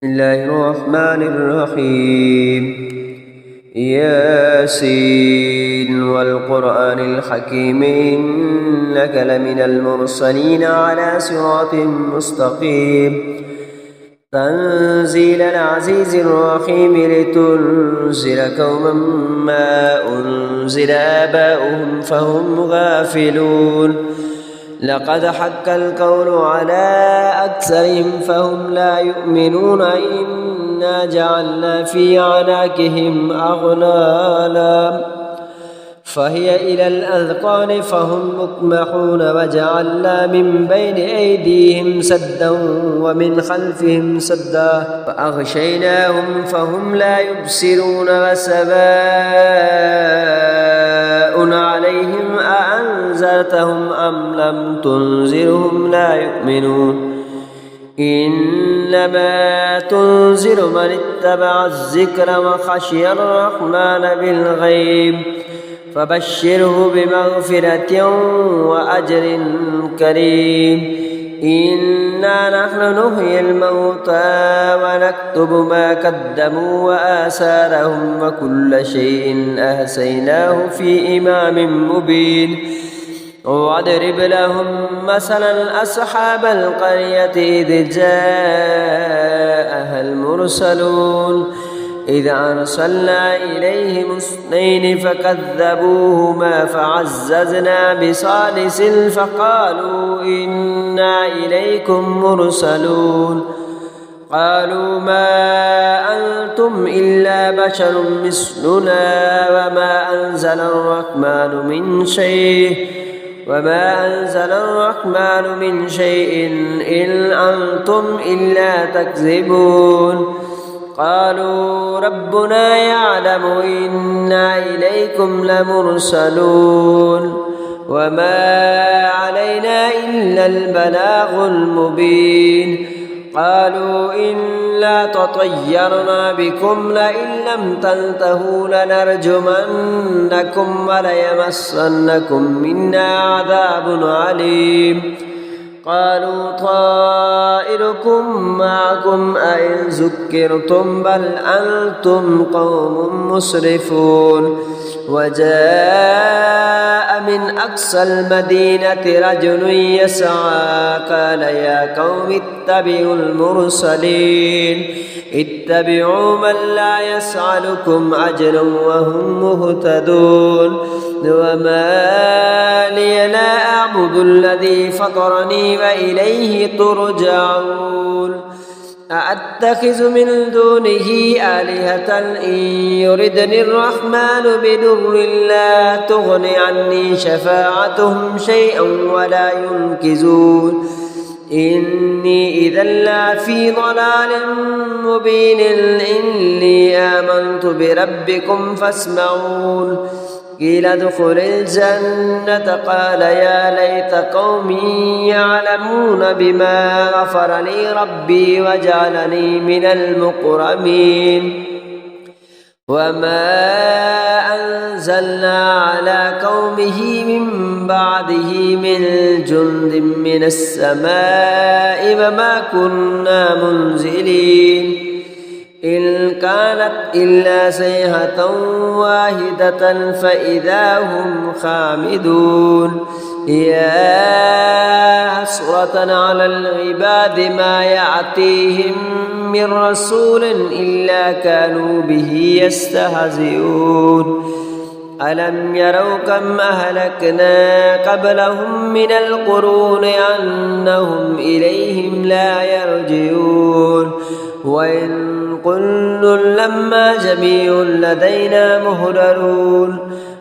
بسم الله الرحمن الرحيم. ياسين والقرآن الحكيم إنك لمن المرسلين على صراط مستقيم. تنزيل العزيز الرحيم لتنذر قوما ما أنزل آباؤهم فهم غافلون. لقد حق القول على أكثرهم فهم لا يؤمنون. إنا جعلنا في أعناقهم أغلالا فهي إلى الأذقان فهم مقمحون. وجعلنا من بين أيديهم سدا ومن خلفهم سدا فأغشيناهم فهم لا يبصرون. وسواء عليهم أأنذرتهم أم لم تنذرهم لا يؤمنون. إنما تنذر من اتبع الذكر وخشي الرحمن بالغيب فبشره بمغفرة وأجر كريم. إنا نحن نحيي الموتى ونكتب ما قدموا وآثارهم وكل شيء أحصيناه في إمام مبين. واضرب لهم مثلا أصحاب القرية إذ جاءها المرسلون إذ أرسلنا إليهم اثنين فكذبوهما فعززنا بثالث فقالوا إنا إليكم مرسلون. قالوا ما أنتم إلا بشر مثلنا وما أنزل الرحمن من شيء إن أنتم إلا تكذبون. قالوا ربنا يعلم إنا إليكم لمرسلون وما علينا إلا البلاغ المبين. قالوا إنا تطيرنا بكم لئن لم تنتهوا لنرجمنكم وليمسنكم منا عذاب عليم. قالوا طائركم معكم أئن ذكرتم بل أنتم قوم مسرفون. وجاء من أقصى المدينة رجل يسعى قال يا قوم اتبعوا المرسلين اتبعوا من لا يسألكم أجرا وهم مهتدون. وما لي لا أعبد الذي فطرني وإليه ترجعون. أأتخذ من دونه آلهة إن يردني الرحمن بضر لا تغن عني شفاعتهم شيئا ولا ينقذون. إني إذا لفي ضلال مبين. إني آمنت بربكم فاسمعون. قيل ادخل الجنة قال يا ليت قومي يعلمون بما غفر لي ربي وجعلني من المكرمين. وما أنزلنا على قومه من بعده من جند من السماء وما كنا منزلين. إن كانت إلا صيحة واحدة فإذا هم خامدون. يا حسرة على العباد ما يأتيهم من رسول إلا كانوا به يستهزئون. ألم يروا كم أهلكنا قبلهم من القرون أنهم إليهم لا يرجعون. وإن كل لما جميع لدينا مهدرون.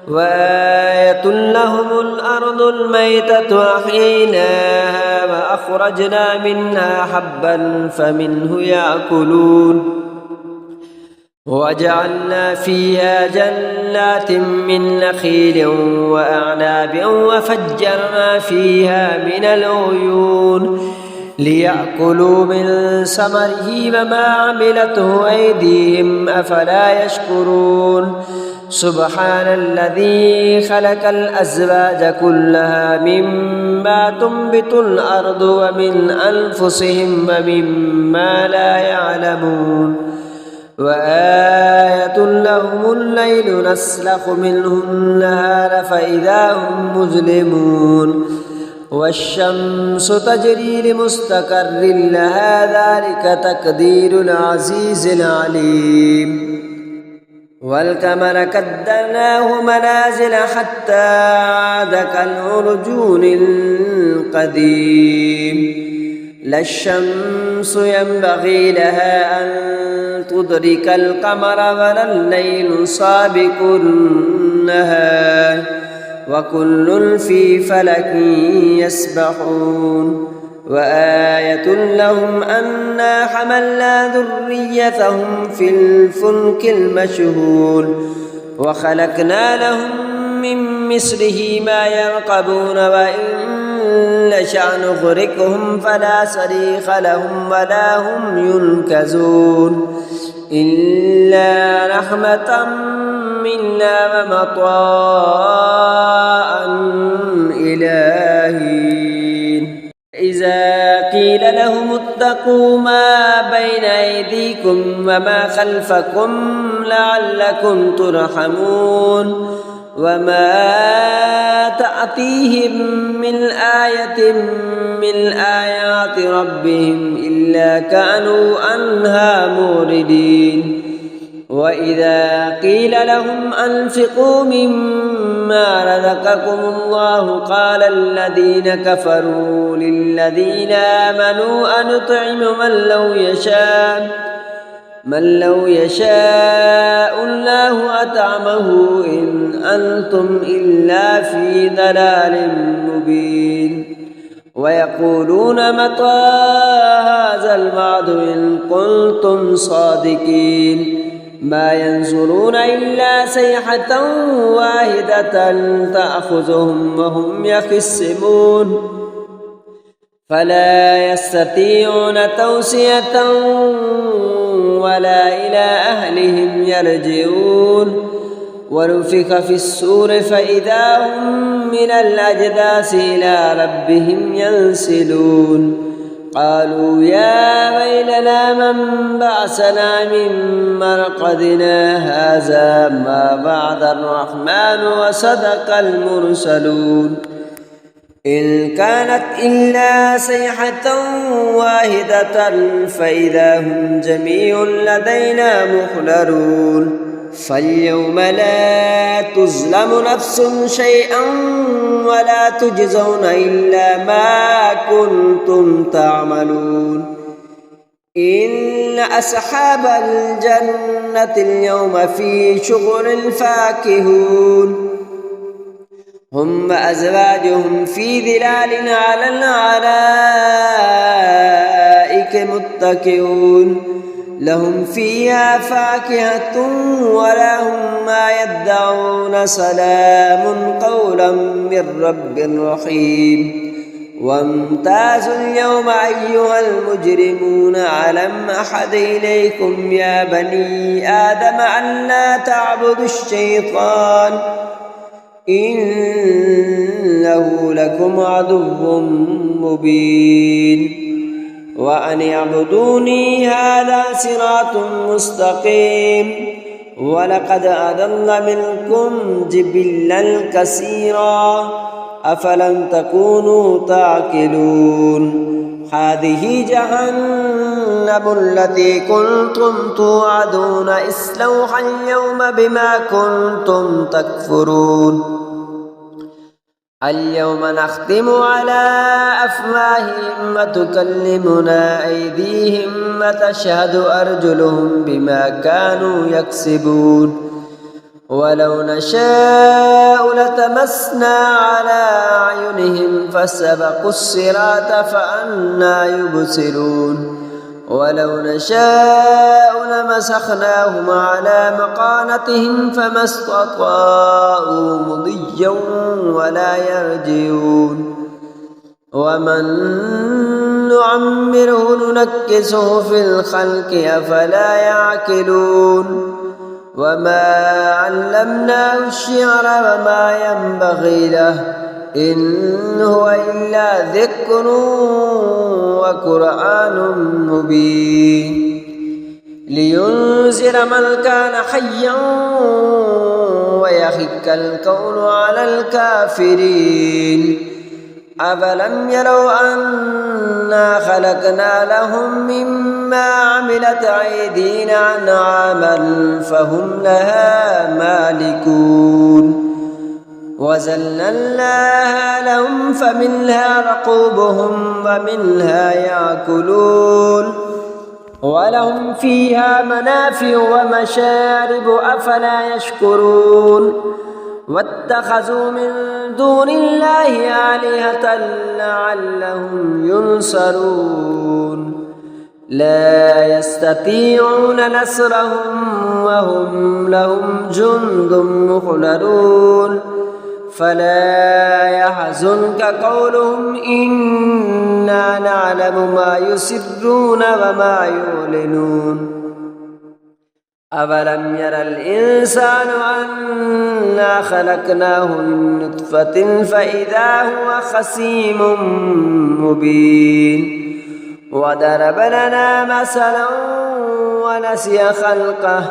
وآية لهم الأرض الميتة أحييناها وأخرجنا منها حبا فمنه يأكلون. وجعلنا فيها جنات من نخيل وأعناب وفجرنا فيها من العيون ليأكلوا من ثمره وما عملته أيديهم أفلا يشكرون. سبحان الذي خلق الأزواج كلها مما تنبت الأرض ومن أنفسهم ومما لا يعلمون وآية لهم الليل نسلخ منه النهار فإذا هم مظلمون والشمس تجري لمستقر لها ذلك تقدير العزيز العليم والقمر قدرناه منازل حتى عاد كالعرجون القديم لا الشمس ينبغي لها أن تدرك القمر ولا الليل سابق النهار وكل في فلك يسبحون وآية لهم أنا حملنا ذريتهم في الفلك المشحون وخلقنا لهم من مثله ما يركبون وإن نشأ نغرقهم فلا صريخ لهم ولا هم ينقذون إلا رحمة منا ومطاعا إلهين إذا قيل لهم اتقوا ما بين أيديكم وما خلفكم لعلكم ترحمون وما تأتيهم من آية من آيات ربهم إلا كانوا عنها موردين وإذا قيل لهم أنفقوا مما رزقكم الله قال الذين كفروا للذين آمنوا أنطعم من لو يشاء الله أطعمه إن أنتم إلا في ضلال مبين ويقولون متى هذا الوعد إن كنتم صادقين ما ينظرون إلا صيحة واحدة تأخذهم وهم يخصمون فلا يستطيعون توصية ولا إلى أهلهم يرجعون ونفخ في الصور فإذا هم من الأجداث إلى ربهم ينسلون قالوا يا ويلنا من بعثنا من مرقدنا هذا ما وعد الرحمن وصدق المرسلون إن كانت إلا صيحة واحدة فإذا هم جميع لدينا محضرون فاليوم لا تظلم نفس شيئا ولا تجزون إلا ما كنتم تعملون إن أصحاب الجنة اليوم في شغل فاكهون هم وأزواجهم في ظلال على الأرائك متكئون لهم فيها فاكهة ولهم ما يدعون سلام قولا من رب رحيم وامتازوا اليوم أيها المجرمون ألم أحد إليكم يا بني آدم أن لا تعبدوا الشيطان إنه لكم عدو مبين وأن اعبدوني هذا صراط مستقيم ولقد أضل منكم جبلا كثيرا أفلم تكونوا تعقلون هذه جهنم التي كنتم توعدون اصلوها اليوم بما كنتم تكفرون اليوم نختم على أفواههم وتكلمنا أيديهم وتشهد أرجلهم بما كانوا يكسبون ولو نشاء لتمسنا على أعينهم فاستبقوا الصراط فأنى يبصرون ولو نشاء لمسخناهم على مكانتهم فما استطاعوا مضيا ولا يرجعون ومن نعمره ننكسه في الخلق أفلا يعقلون وما علمناه الشعر وما ينبغي له إن هو إلا ذكر وقرآن مبين لينذر من كان حيا ويحق القول على الكافرين أفلم يروا أنا خلقنا لهم مما عملت أيدينا أنعاما فهم لها مالكون وذللناها لهم فمنها ركوبهم ومنها يأكلون ولهم فيها منافع ومشارب أفلا يشكرون واتخذوا من دون الله آلهة لعلهم ينصرون لا يستطيعون نصرهم وهم لهم جند مخلدون فلا يحزنك قولهم إنا نعلم ما يسرون وما يعلنون أولم ير الإنسان أنا خلقناه من نطفة فإذا هو خصيم مبين وضرب لنا مثلا ونسي خلقه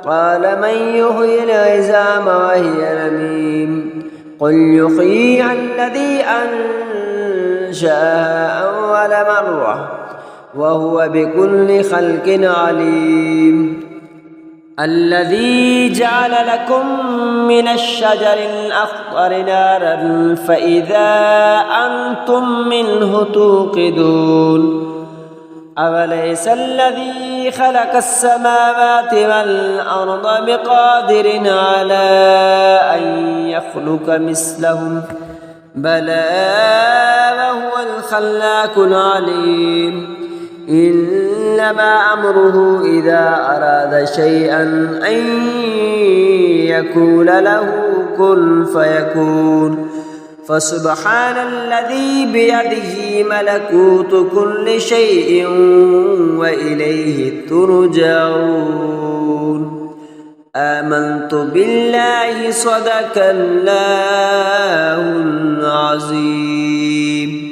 قال من يحيي العظام وهي رميم قل يحييها الذي أنشأها أول مرة وهو بكل خلق عليم الذي جعل لكم من الشجر الأخضر نارا فإذا أنتم منه توقدون أوليس الذي خلق السماوات والأرض بقادر على أن يخلق مثلهم بلى وهو الخلاق العليم إنما أمره إذا أراد شيئا أن يقول له كن فيكون فسبحان الذي بيده ملكوت كل شيء وإليه ترجعون آمنت بالله صدق الله العظيم.